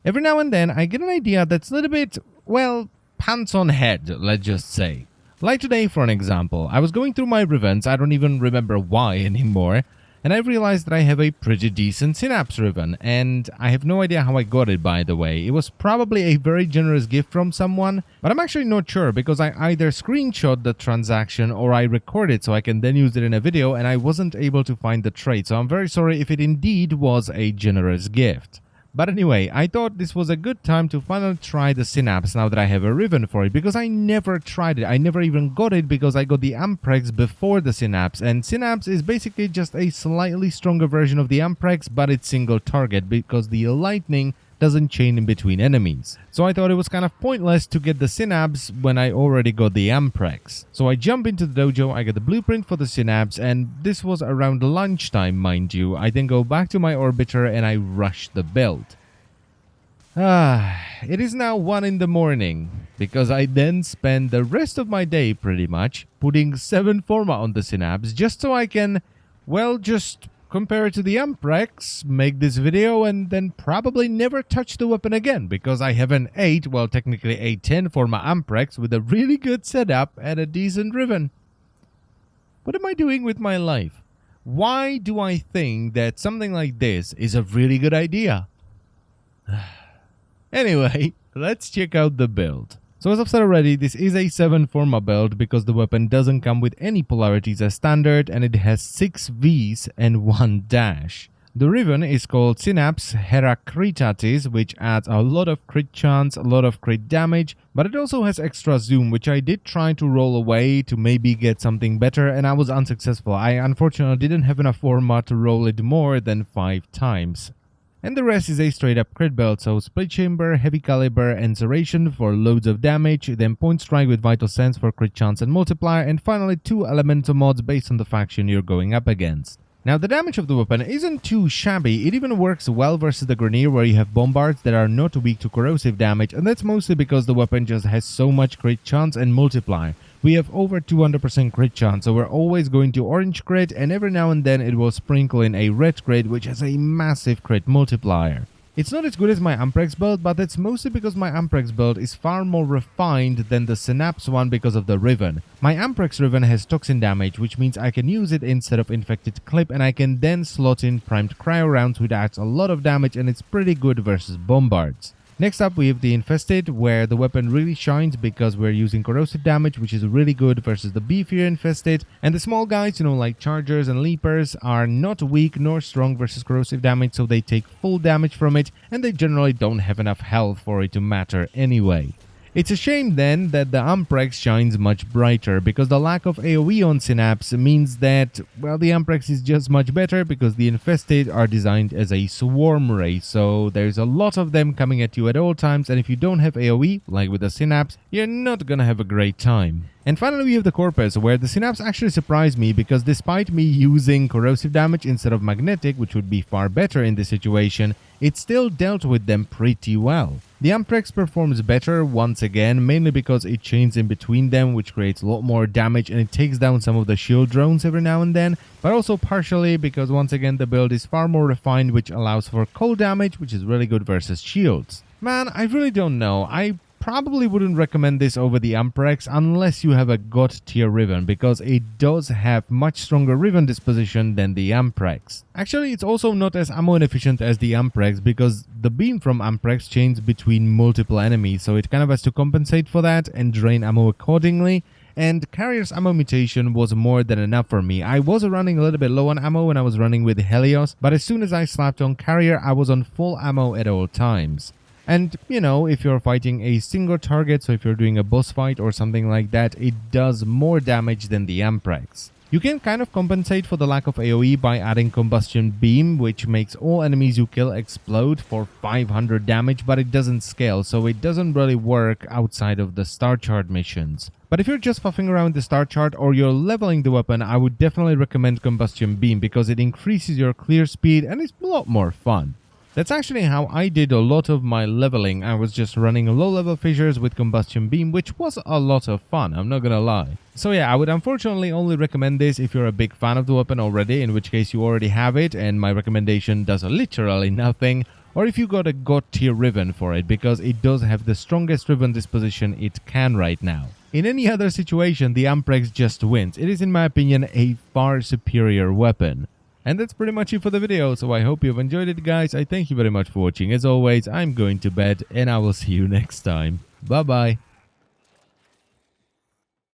Every now and then, I get an idea that's a little bit, well, pants on head, let's just say. Like today, for an example, I was going through my Rivens, I don't even remember why anymore, and I realized that I have a pretty decent Synapse Riven, and I have no idea how I got it, by the way. It was probably a very generous gift from someone, but I'm actually not sure because I either screenshot the transaction or I record it so I can then use it in a video, and I wasn't able to find the trade, so I'm very sorry if it indeed was a generous gift. But anyway, I thought this was a good time to finally try the Synapse now that I have a Riven for it, because I never tried it. I never even got it because I got the Amprex before the Synapse, and Synapse is basically just a slightly stronger version of the Amprex, but it's single target because the lightning doesn't chain in between enemies. So I thought it was kind of pointless to get the Synapse when I already got the Amprex. So I jump into the dojo, I get the blueprint for the Synapse, and this was around lunchtime, mind you. I then go back to my orbiter and I rush the build. It is now 1 in the morning, because I then spend the rest of my day pretty much putting 7 Forma on the Synapse just so I can, well, just compare it to the Amprex, make this video, and then probably never touch the weapon again, because I have an 8, well technically a 10 Forma Amprex with a really good setup and a decent Riven. What am I doing with my life? Why do I think that something like this is a really good idea? Anyway, let's check out the build. So as I've said already, this is a 7 Forma build because the weapon doesn't come with any polarities as standard, and it has 6 Vs and 1 dash. The Riven is called Synapse Heracritatis, which adds a lot of crit chance, a lot of crit damage, but it also has extra zoom, which I did try to roll away to maybe get something better, and I was unsuccessful. I unfortunately didn't have enough Forma to roll it more than 5 times. And the rest is a straight up crit build, so split chamber, heavy caliber, and serration for loads of damage, then point strike with vital sense for crit chance and multiplier, and finally 2 elemental mods based on the faction you're going up against. Now the damage of the weapon isn't too shabby, it even works well versus the Grineer where you have bombards that are not weak to corrosive damage, and that's mostly because the weapon just has so much crit chance and multiplier. We have over 200% crit chance, so we're always going to orange crit, and every now and then it will sprinkle in a red crit which has a massive crit multiplier. It's not as good as my Amprex build, but that's mostly because my Amprex build is far more refined than the Synapse one because of the Riven. My Amprex Riven has toxin damage, which means I can use it instead of infected clip, and I can then slot in primed cryo rounds, which adds a lot of damage, and it's pretty good versus bombards. Next up we have the Infested, where the weapon really shines because we're using corrosive damage, which is really good versus the beefier Infested, and the small guys, like Chargers and Leapers, are not weak nor strong versus corrosive damage, so they take full damage from it, and they generally don't have enough health for it to matter anyway. It's a shame then that the Amprex shines much brighter, because the lack of AoE on Synapse means that, well, the Amprex is just much better because the Infested are designed as a swarm race, so there's a lot of them coming at you at all times, and if you don't have AoE, like with the Synapse, you're not gonna have a great time. And finally we have the Corpus, where the Synapse actually surprised me because despite me using corrosive damage instead of magnetic, which would be far better in this situation, it still dealt with them pretty well. The Amprex performs better once again, mainly because it chains in between them, which creates a lot more damage, and it takes down some of the shield drones every now and then, but also partially because once again the build is far more refined, which allows for cold damage, which is really good versus shields. Man, I really don't know. I probably wouldn't recommend this over the Amprex unless you have a God tier Riven, because it does have much stronger Riven disposition than the Amprex. Actually, it's also not as ammo inefficient as the Amprex because the beam from Amprex chains between multiple enemies, so it kind of has to compensate for that and drain ammo accordingly. And Carrier's ammo mutation was more than enough for me. I was running a little bit low on ammo when I was running with Helios, but as soon as I slapped on Carrier, I was on full ammo at all times. And, if you're fighting a single target, so if you're doing a boss fight or something like that, it does more damage than the Amprex. You can kind of compensate for the lack of AoE by adding Combustion Beam, which makes all enemies you kill explode for 500 damage, but it doesn't scale, so it doesn't really work outside of the star chart missions. But if you're just fuffing around the star chart or you're leveling the weapon, I would definitely recommend Combustion Beam because it increases your clear speed and it's a lot more fun. That's actually how I did a lot of my leveling. I was just running low-level fissures with combustion beam, which was a lot of fun, I'm not gonna lie. So yeah, I would unfortunately only recommend this if you're a big fan of the weapon already, in which case you already have it and my recommendation does literally nothing, or if you got a god tier Riven for it, because it does have the strongest Riven disposition it can right now. In any other situation, the Amprex just wins. It is, in my opinion, a far superior weapon. And that's pretty much it for the video, so I hope you've enjoyed it, guys. I thank you very much for watching. As always, I'm going to bed, and I will see you next time. Bye-bye.